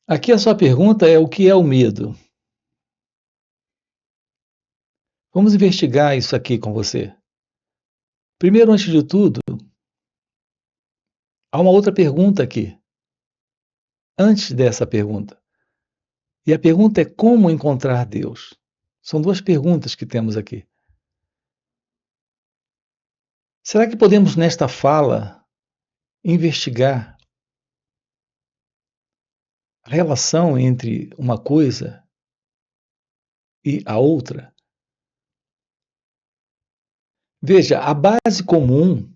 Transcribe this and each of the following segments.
Aqui a sua pergunta é: o que é o medo? Vamos investigar isso aqui com você. Primeiro, antes de tudo, há uma outra pergunta aqui, antes dessa pergunta. E a pergunta é: como encontrar Deus? São duas perguntas que temos aqui. Será que podemos, nesta fala, investigar a relação entre uma coisa e a outra? Veja, a base comum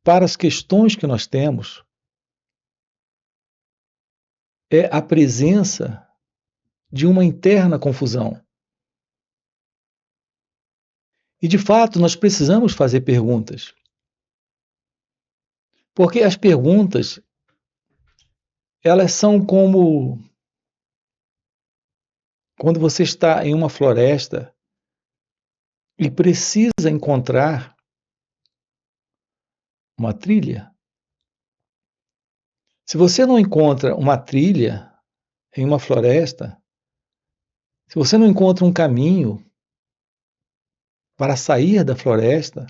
para as questões que nós temos é a presença de uma interna confusão. E, de fato, nós precisamos fazer perguntas. Porque as perguntas, elas são como quando você está em uma floresta e precisa encontrar uma trilha. Se você não encontra uma trilha em uma floresta, se você não encontra um caminho para sair da floresta,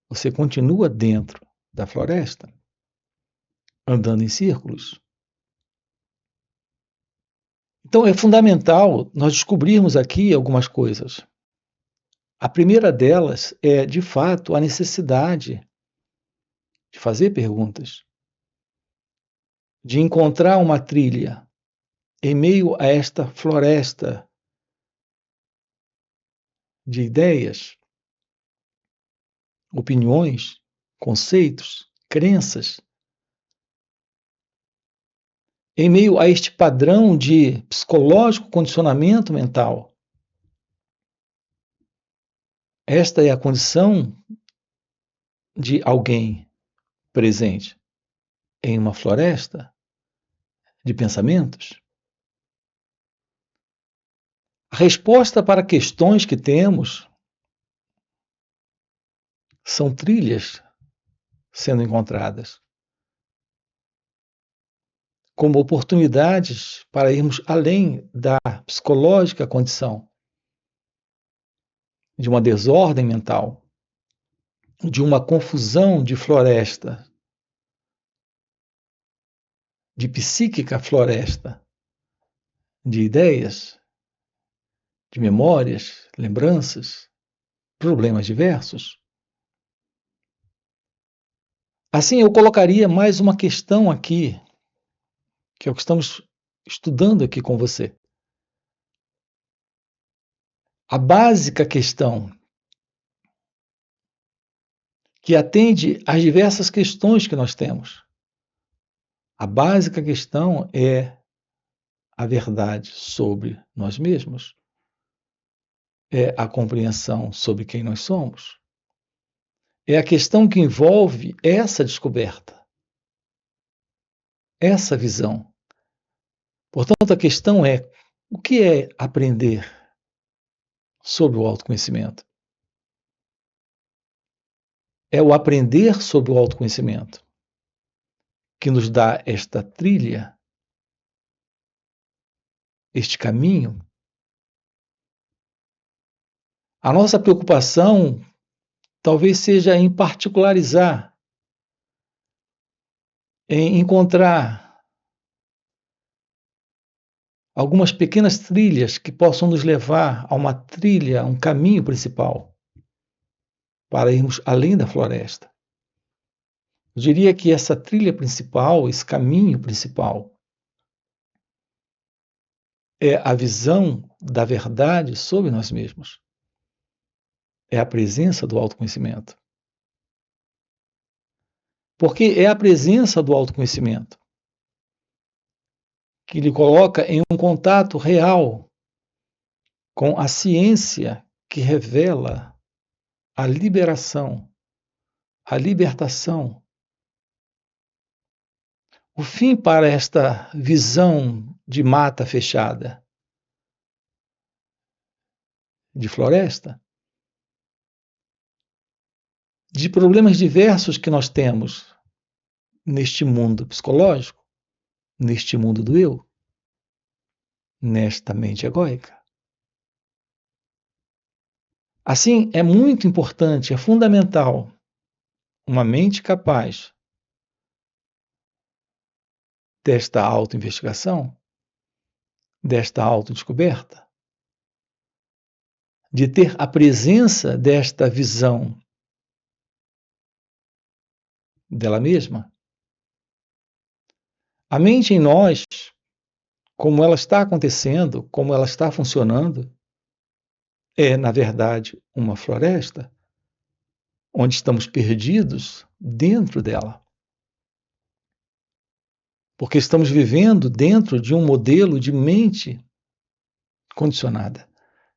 você continua dentro da floresta, andando em círculos. Então é fundamental nós descobrirmos aqui algumas coisas. A primeira delas é, de fato, a necessidade de fazer perguntas, de encontrar uma trilha em meio a esta floresta de ideias, opiniões, conceitos, crenças, em meio a este padrão de psicológico condicionamento mental. Esta é a condição de alguém presente em uma floresta de pensamentos. A resposta para questões que temos são trilhas sendo encontradas, como oportunidades para irmos além da psicológica condição, de uma desordem mental, de uma confusão de floresta, de psíquica floresta, de ideias, de memórias, lembranças, problemas diversos. Assim, eu colocaria mais uma questão aqui, que é o que estamos estudando aqui com você. A básica questão que atende às diversas questões que nós temos. A básica questão é a verdade sobre nós mesmos, é a compreensão sobre quem nós somos, é a questão que envolve essa descoberta, essa visão. Portanto, a questão é: o que é aprender sobre o autoconhecimento? É o aprender sobre o autoconhecimento que nos dá esta trilha, este caminho. A nossa preocupação talvez seja em particularizar, em encontrar algumas pequenas trilhas que possam nos levar a uma trilha, a um caminho principal, para irmos além da floresta. Eu diria que essa trilha principal, esse caminho principal, é a visão da verdade sobre nós mesmos. É a presença do autoconhecimento. Porque é a presença do autoconhecimento que lhe coloca em um contato real com a ciência que revela a liberação, a libertação. O fim para esta visão de mata fechada, de floresta, de problemas diversos que nós temos neste mundo psicológico, neste mundo do eu, nesta mente egóica. Assim, é muito importante, é fundamental uma mente capaz desta autoinvestigação, desta autodescoberta, de ter a presença desta visão dela mesma. A mente em nós, como ela está acontecendo, como ela está funcionando, é, na verdade, uma floresta onde estamos perdidos dentro dela. Porque estamos vivendo dentro de um modelo de mente condicionada,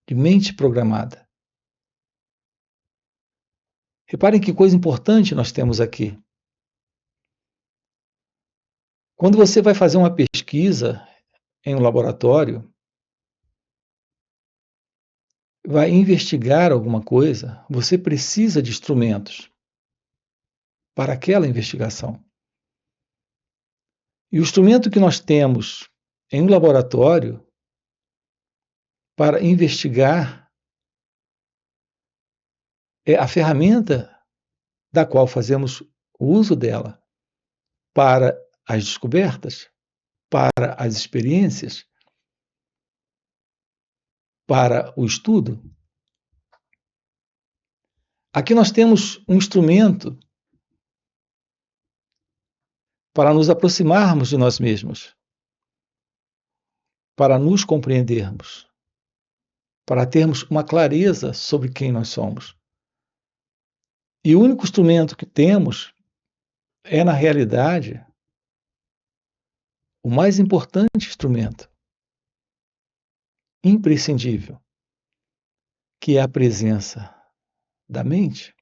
de mente programada. Reparem que coisa importante nós temos aqui. Quando você vai fazer uma pesquisa em um laboratório, vai investigar alguma coisa, você precisa de instrumentos para aquela investigação. E o instrumento que nós temos em um laboratório para investigar é a ferramenta da qual fazemos o uso dela para as descobertas, para as experiências, para o estudo. Aqui nós temos um instrumento para nos aproximarmos de nós mesmos, para nos compreendermos, para termos uma clareza sobre quem nós somos. E o único instrumento que temos é, na realidade, o mais importante instrumento, imprescindível, que é a presença da mente.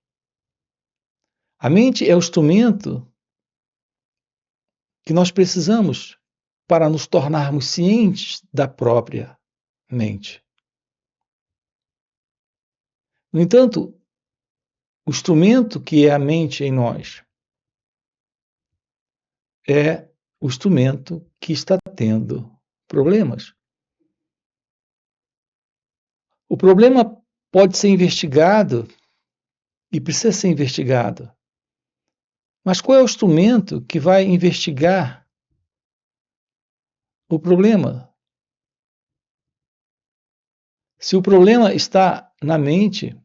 A mente é o instrumento que nós precisamos para nos tornarmos cientes da própria mente. No entanto, o instrumento que é a mente em nós é o instrumento que está tendo problemas. O problema pode ser investigado e precisa ser investigado. Mas qual é o instrumento que vai investigar o problema? Se o problema está na mente,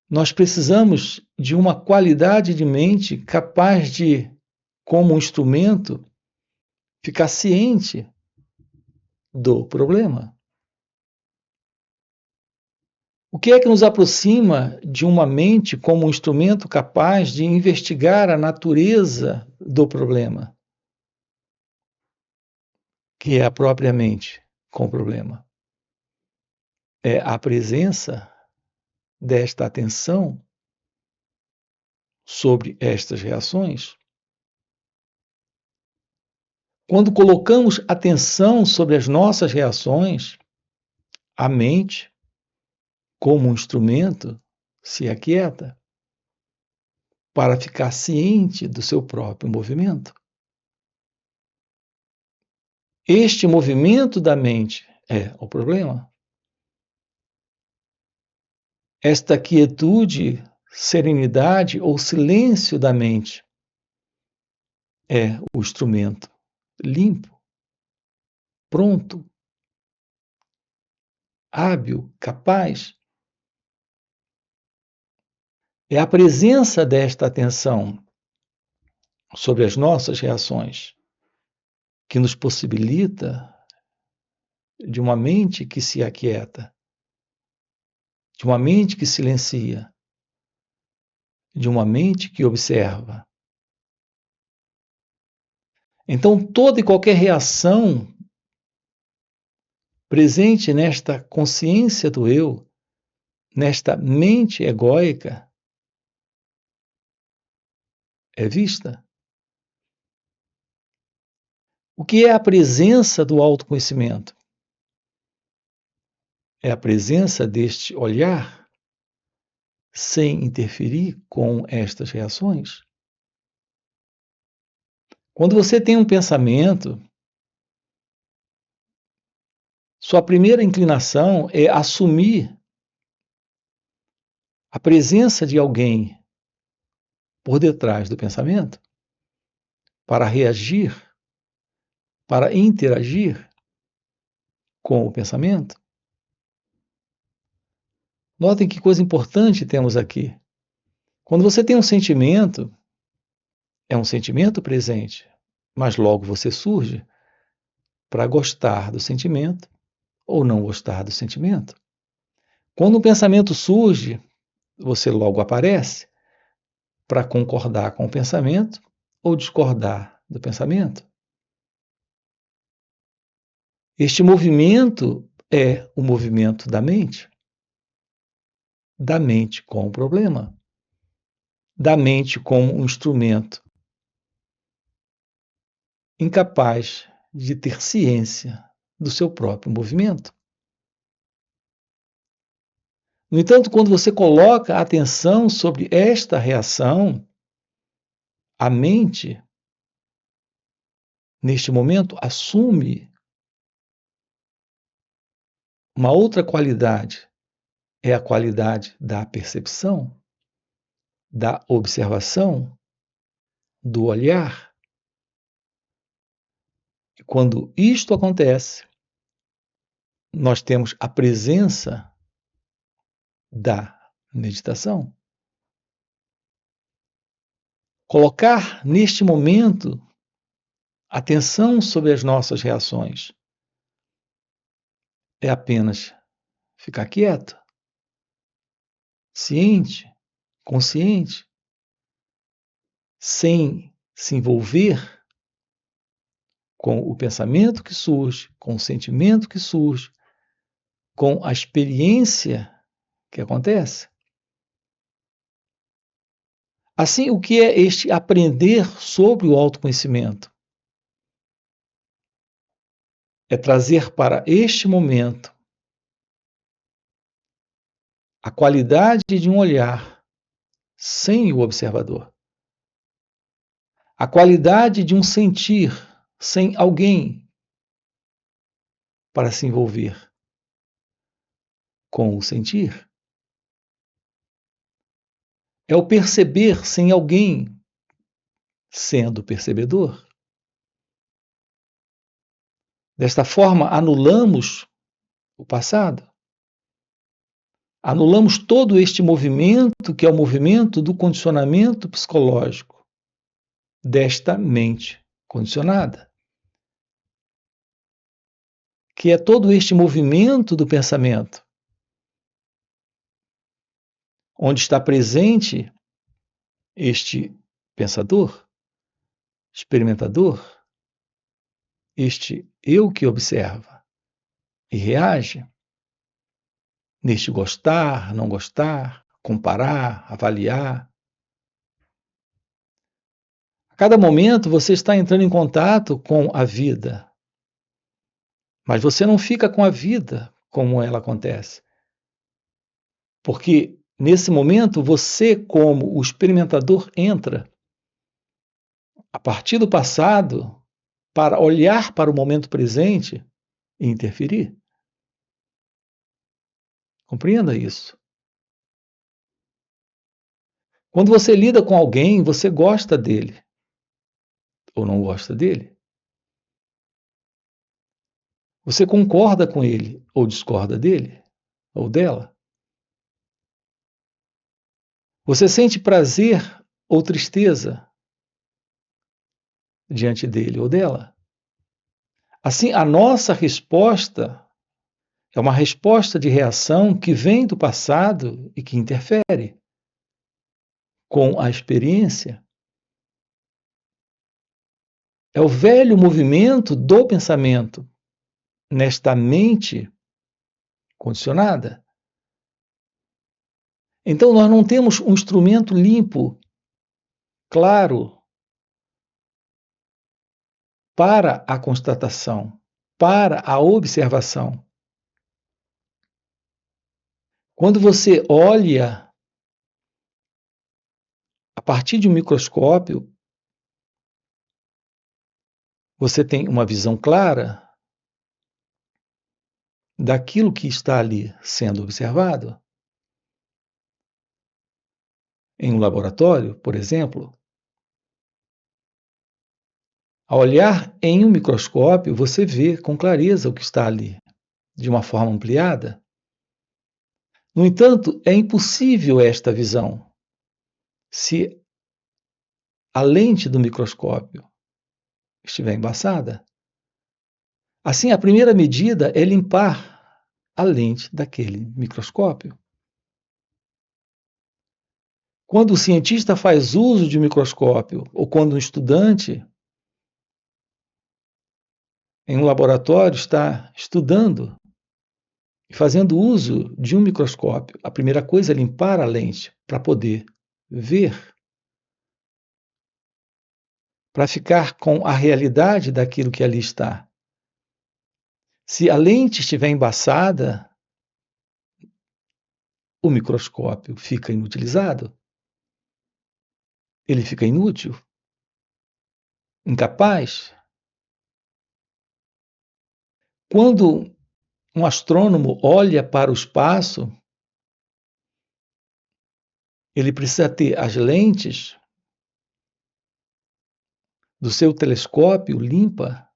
nós precisamos de uma qualidade de mente capaz de, como um instrumento, ficar ciente do problema. O que é que nos aproxima de uma mente como um instrumento capaz de investigar a natureza do problema, que é a própria mente com o problema? É a presença desta atenção sobre estas reações. Quando colocamos atenção sobre as nossas reações, a mente, como um instrumento, se aquieta para ficar ciente do seu próprio movimento. Este movimento da mente é o problema. Esta quietude, serenidade ou silêncio da mente é o instrumento limpo, pronto, hábil, capaz. É a presença desta atenção sobre as nossas reações que nos possibilita de uma mente que se aquieta, de uma mente que silencia, de uma mente que observa. Então, toda e qualquer reação presente nesta consciência do eu, nesta mente egóica, é vista. O que é a presença do autoconhecimento? É a presença deste olhar sem interferir com estas reações. Quando você tem um pensamento, sua primeira inclinação é assumir a presença de alguém por detrás do pensamento para reagir, para interagir com o pensamento. Notem que coisa importante temos aqui. Quando você tem um sentimento, é um sentimento presente, mas logo você surge para gostar do sentimento ou não gostar do sentimento. Quando um pensamento surge, você logo aparece para concordar com o pensamento ou discordar do pensamento. Este movimento é o movimento da mente com o problema, da mente como um instrumento incapaz de ter ciência do seu próprio movimento. No entanto, quando você coloca a atenção sobre esta reação, a mente, neste momento, assume uma outra qualidade, é a qualidade da percepção, da observação, do olhar. E quando isto acontece, nós temos a presença da meditação. Colocar neste momento atenção sobre as nossas reações é apenas ficar quieto, ciente, consciente, sem se envolver com o pensamento que surge, com o sentimento que surge, com a experiência que acontece. Assim, o que é este aprender sobre o autoconhecimento? É trazer para este momento a qualidade de um olhar sem o observador, a qualidade de um sentir sem alguém para se envolver com o sentir. É o perceber sem alguém sendo percebedor. Desta forma, anulamos o passado. Anulamos todo este movimento, que é o movimento do condicionamento psicológico desta mente condicionada, que é todo este movimento do pensamento, onde está presente este pensador, experimentador, este eu que observa e reage, neste gostar, não gostar, comparar, avaliar. A cada momento você está entrando em contato com a vida, mas você não fica com a vida como ela acontece. Porque nesse momento você, como o experimentador, entra a partir do passado para olhar para o momento presente e interferir. Compreenda isso. Quando você lida com alguém, você gosta dele ou não gosta dele. Você concorda com ele ou discorda dele ou dela. Você sente prazer ou tristeza diante dele ou dela. Assim, a nossa resposta é uma resposta de reação que vem do passado e que interfere com a experiência. É o velho movimento do pensamento nesta mente condicionada. Então, nós não temos um instrumento limpo, claro, para a constatação, para a observação. Quando você olha a partir de um microscópio Você tem uma visão clara daquilo que está ali sendo observado. Em um laboratório, por exemplo, ao olhar em um microscópio, você vê com clareza o que está ali, de uma forma ampliada. No entanto, é impossível esta visão se a lente do microscópio estiver embaçada. Assim, a primeira medida é limpar a lente daquele microscópio. Quando o cientista faz uso de um microscópio, ou quando um estudante em um laboratório está estudando e fazendo uso de um microscópio, a primeira coisa é limpar a lente para poder ver, para ficar com a realidade daquilo que ali está. Se a lente estiver embaçada, o microscópio fica inutilizado, ele fica inútil, incapaz. Quando um astrônomo olha para o espaço, ele precisa ter as lentes do seu telescópio limpa,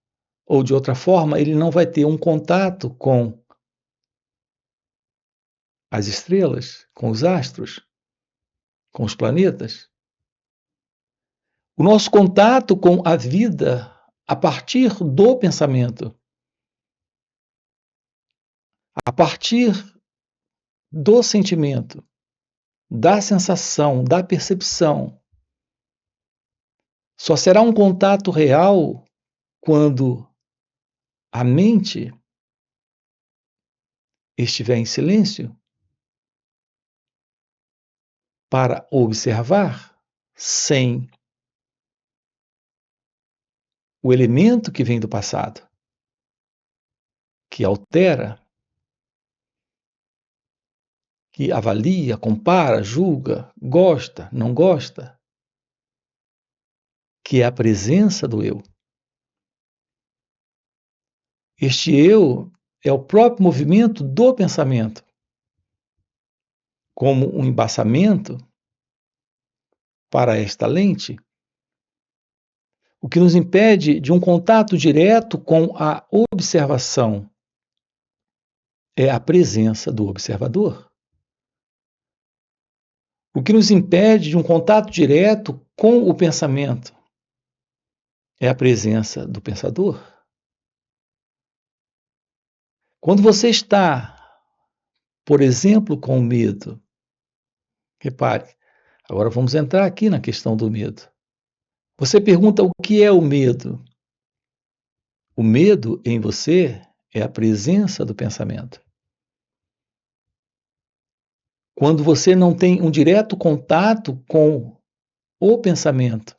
ou de outra forma, ele não vai ter um contato com as estrelas, com os astros, com os planetas. O nosso contato com a vida a partir do pensamento, a partir do sentimento, da sensação, da percepção, só será um contato real quando a mente estiver em silêncio para observar sem o elemento que vem do passado, que altera, que avalia, compara, julga, gosta, não gosta, que é a presença do eu. Este eu é o próprio movimento do pensamento, como um embaçamento para esta lente, o que nos impede de um contato direto com a observação é a presença do observador. O que nos impede de um contato direto com o pensamento é a presença do pensador. Quando você está, por exemplo, com medo, repare, agora vamos entrar aqui na questão do medo. Você pergunta o que é o medo? O medo em você é a presença do pensamento. Quando você não tem um direto contato com o pensamento,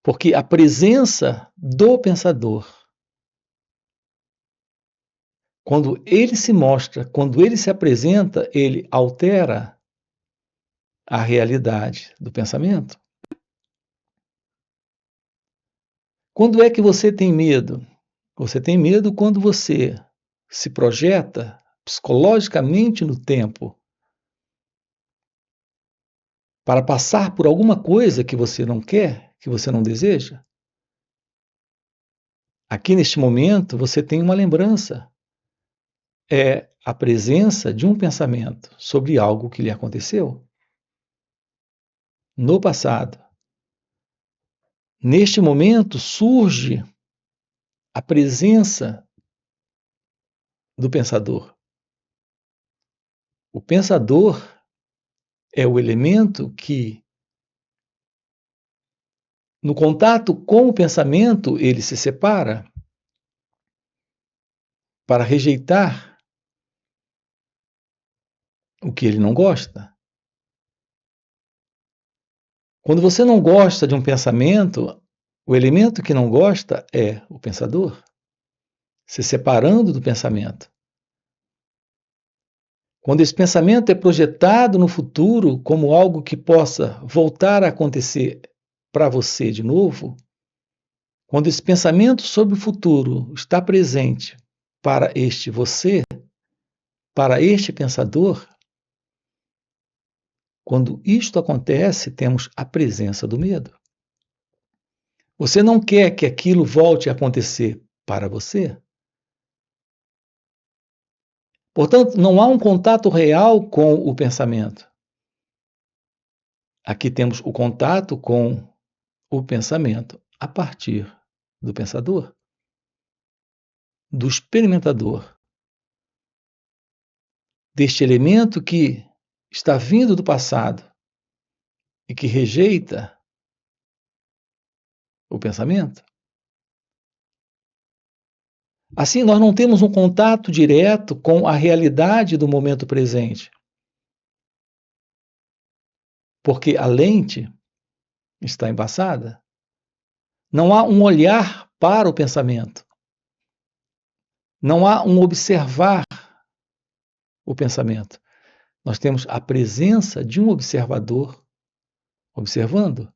porque a presença do pensador, quando ele se mostra, quando ele se apresenta, ele altera a realidade do pensamento. Quando é que você tem medo? Você tem medo quando você se projeta psicologicamente no tempo para passar por alguma coisa que você não quer, que você não deseja. Aqui neste momento você tem uma lembrança. É a presença de um pensamento sobre algo que lhe aconteceu no passado. Neste momento surge a presença do pensador. O pensador é o elemento que, no contato com o pensamento, ele se separa para rejeitar o que ele não gosta. Quando você não gosta de um pensamento, o elemento que não gosta é o pensador, se separando do pensamento. Quando esse pensamento é projetado no futuro como algo que possa voltar a acontecer para você de novo, Quando esse pensamento sobre o futuro está presente para este você, para este pensador, quando isto acontece, temos a presença do medo. Você não quer que aquilo volte a acontecer para você. Portanto, não há um contato real com o pensamento. Aqui temos o contato com o pensamento a partir do pensador, do experimentador, deste elemento que está vindo do passado e que rejeita o pensamento. Assim, nós não temos um contato direto com a realidade do momento presente, porque a lente está embaçada. Não há um olhar para o pensamento. Não há um observar o pensamento. Nós temos a presença de um observador observando,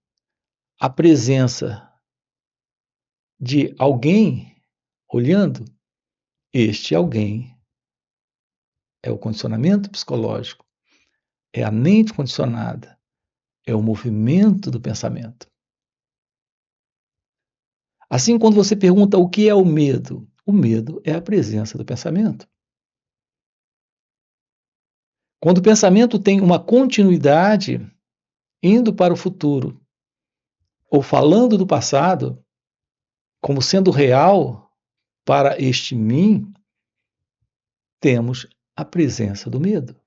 a presença de alguém olhando. Este alguém é o condicionamento psicológico, é a mente condicionada, é o movimento do pensamento. Assim, quando você pergunta o que é o medo é a presença do pensamento. Quando o pensamento tem uma continuidade indo para o futuro ou falando do passado como sendo real para este mim, temos a presença do medo.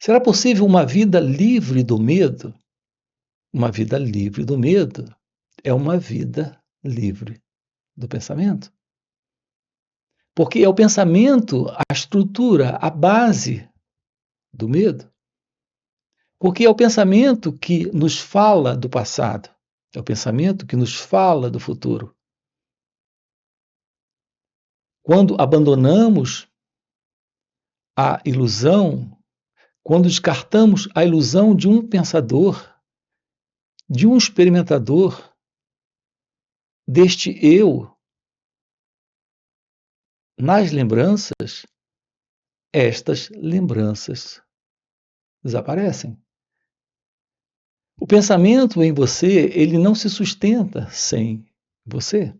Será possível uma vida livre do medo? Uma vida livre do medo é uma vida livre do pensamento. Porque é o pensamento a estrutura, a base do medo. Porque é o pensamento que nos fala do passado, é o pensamento que nos fala do futuro. Quando abandonamos a ilusão, quando descartamos a ilusão de um pensador, de um experimentador, deste eu, nas lembranças, estas lembranças desaparecem. O pensamento em você, ele não se sustenta sem você.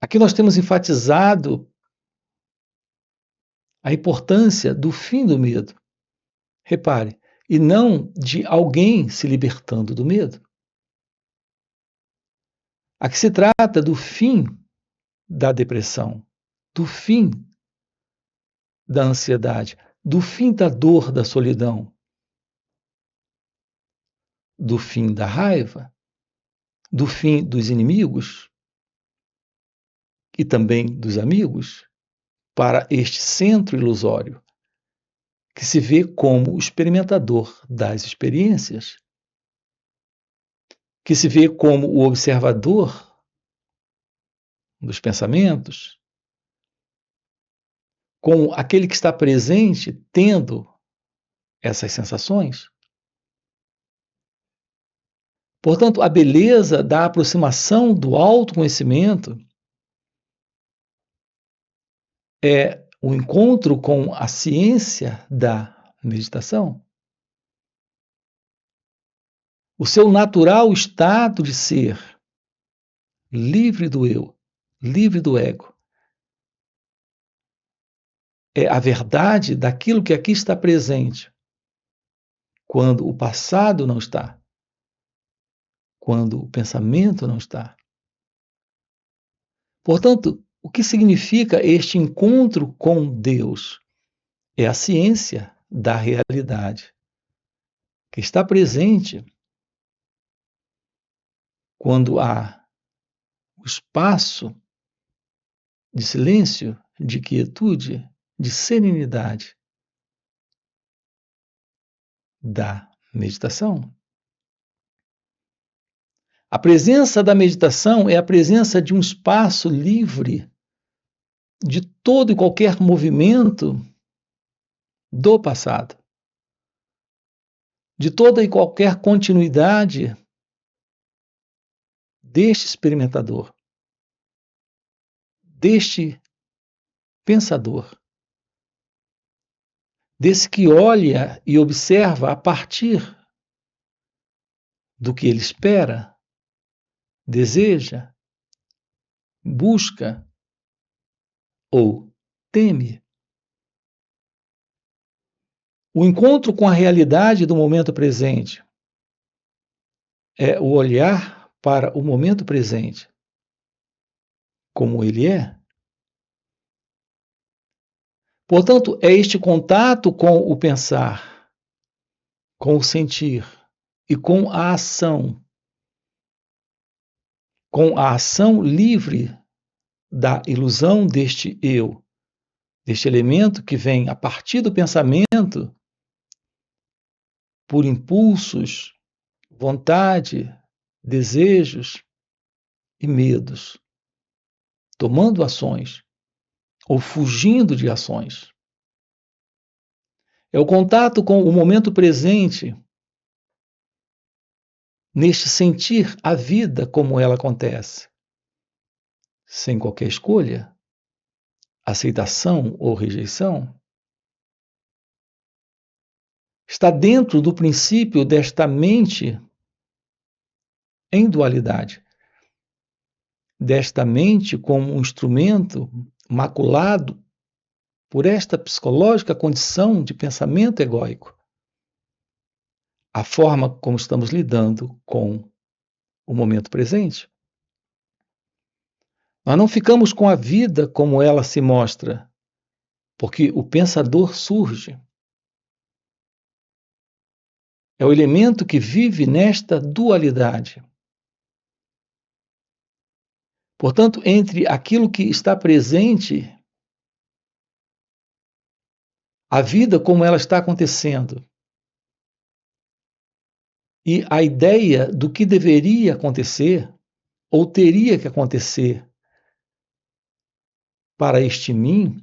Aqui nós temos enfatizado a importância do fim do medo. Repare, e não de alguém se libertando do medo. Aqui se trata do fim da depressão, do fim da ansiedade, do fim da dor da solidão, do fim da raiva, do fim dos inimigos e também dos amigos, para este centro ilusório, que se vê como o experimentador das experiências, que se vê como o observador dos pensamentos, como aquele que está presente tendo essas sensações. Portanto, a beleza da aproximação do autoconhecimento é o encontro com a ciência da meditação. O seu natural estado de ser, livre do eu, livre do ego, é a verdade daquilo que aqui está presente, quando o passado não está, quando o pensamento não está. Portanto, o que significa este encontro com Deus? É a ciência da realidade, que está presente quando há o espaço de silêncio, de quietude, de serenidade da meditação. A presença da meditação é a presença de um espaço livre de todo e qualquer movimento do passado. de toda e qualquer continuidade deste experimentador, deste pensador, desse que olha e observa a partir do que ele espera, deseja, busca ou teme. O encontro com a realidade do momento presente é o olhar para o momento presente como ele é. Portanto, é este contato com o pensar, com o sentir e com a ação livre da ilusão deste eu, deste elemento que vem a partir do pensamento, por impulsos, vontade, desejos e medos, tomando ações ou fugindo de ações. É o contato com o momento presente, neste sentir a vida como ela acontece, sem qualquer escolha, aceitação ou rejeição. Está dentro do princípio desta mente em dualidade, desta mente como um instrumento maculado por esta psicológica condição de pensamento egóico. A forma como estamos lidando com o momento presente. Nós não ficamos com a vida como ela se mostra, porque o pensador surge. É o elemento que vive nesta dualidade. Portanto, entre aquilo que está presente, a vida como ela está acontecendo, e a ideia do que deveria acontecer, ou teria que acontecer, para este mim,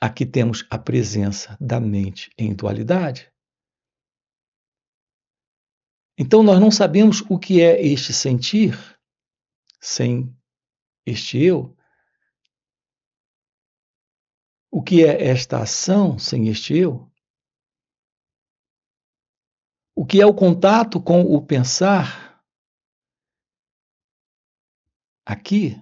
aqui temos a presença da mente em dualidade. Então, nós não sabemos o que é este sentir sem este eu, o que é esta ação sem este eu, o que é o contato com o pensar aqui,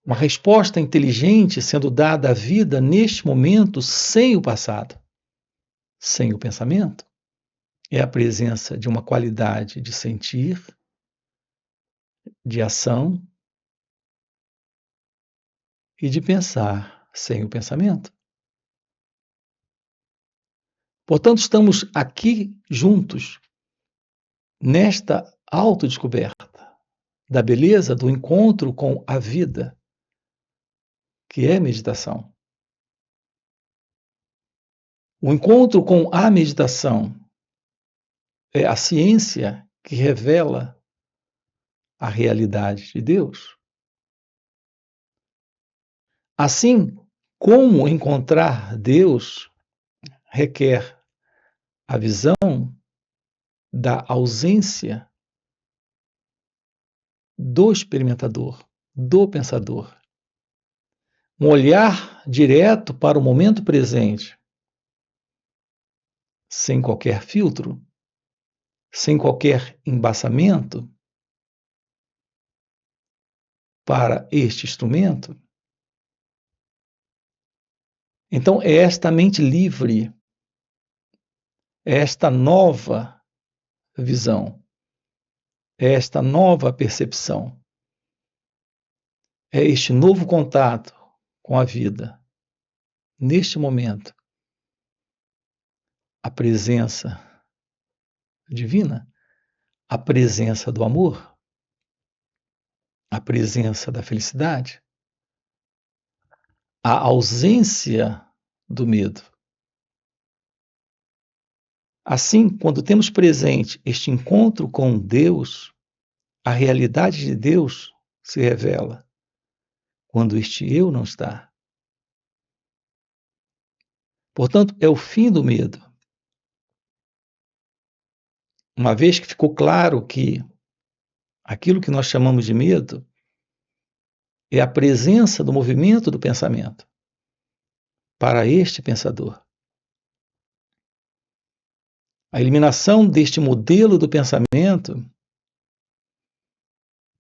uma resposta inteligente sendo dada à vida neste momento sem o passado, sem o pensamento. É a presença de uma qualidade de sentir, de ação e de pensar sem o pensamento. Portanto, estamos aqui juntos nesta autodescoberta da beleza do encontro com a vida, que é meditação. O encontro com a meditação é a ciência que revela a realidade de Deus. Assim, como encontrar Deus requer a visão da ausência do experimentador, do pensador. Um olhar direto para o momento presente, sem qualquer filtro, sem qualquer embaçamento para este instrumento. Então, é esta mente livre, é esta nova visão, é esta nova percepção, é este novo contato com a vida, neste momento, a presença divina, a presença do amor, a presença da felicidade, a ausência do medo. Assim, quando temos presente este encontro com Deus, a realidade de Deus se revela quando este eu não está. Portanto, é o fim do medo. Uma vez que ficou claro que aquilo que nós chamamos de medo é a presença do movimento do pensamento para este pensador. A eliminação deste modelo do pensamento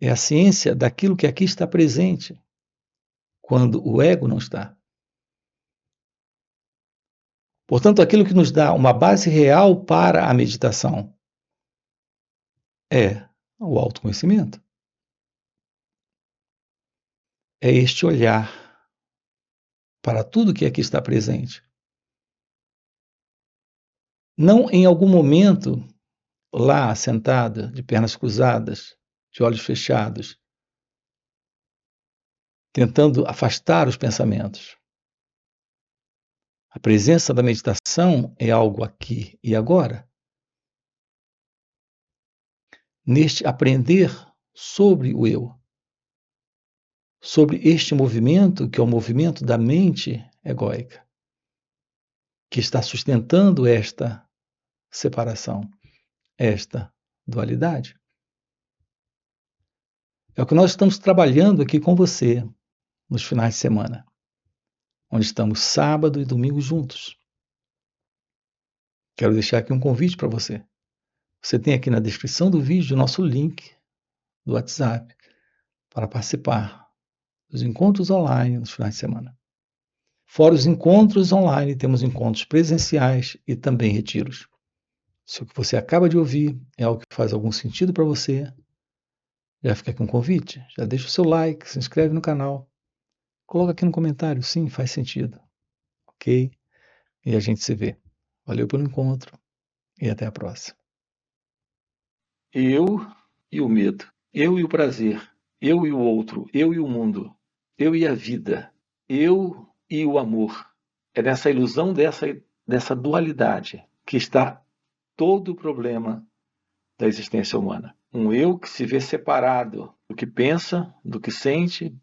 é a ciência daquilo que aqui está presente, quando o ego não está. Portanto, aquilo que nos dá uma base real para a meditação é o autoconhecimento. É este olhar para tudo que aqui está presente. Não em algum momento, lá sentada, de pernas cruzadas, de olhos fechados, tentando afastar os pensamentos. A presença da meditação é algo aqui e agora. Neste aprender sobre o eu, sobre este movimento, que é o movimento da mente egóica, que está sustentando esta separação, esta dualidade. É o que nós estamos trabalhando aqui com você nos finais de semana, onde estamos sábado e domingo juntos. Quero deixar aqui um convite para você. Você tem aqui na descrição do vídeo o nosso link do WhatsApp para participar dos encontros online nos finais de semana. Fora os encontros online, temos encontros presenciais e também retiros. Se o que você acaba de ouvir é algo que faz algum sentido para você, já fica aqui um convite, já deixa o seu like, se inscreve no canal, coloca aqui no comentário, sim, faz sentido, ok? E a gente se vê. Valeu pelo encontro e até a próxima. Eu e o medo, eu e o prazer, eu e o outro, eu e o mundo, eu e a vida, eu e o amor. É nessa ilusão dessa dualidade que está todo o problema da existência humana. Um eu que se vê separado do que pensa, do que sente,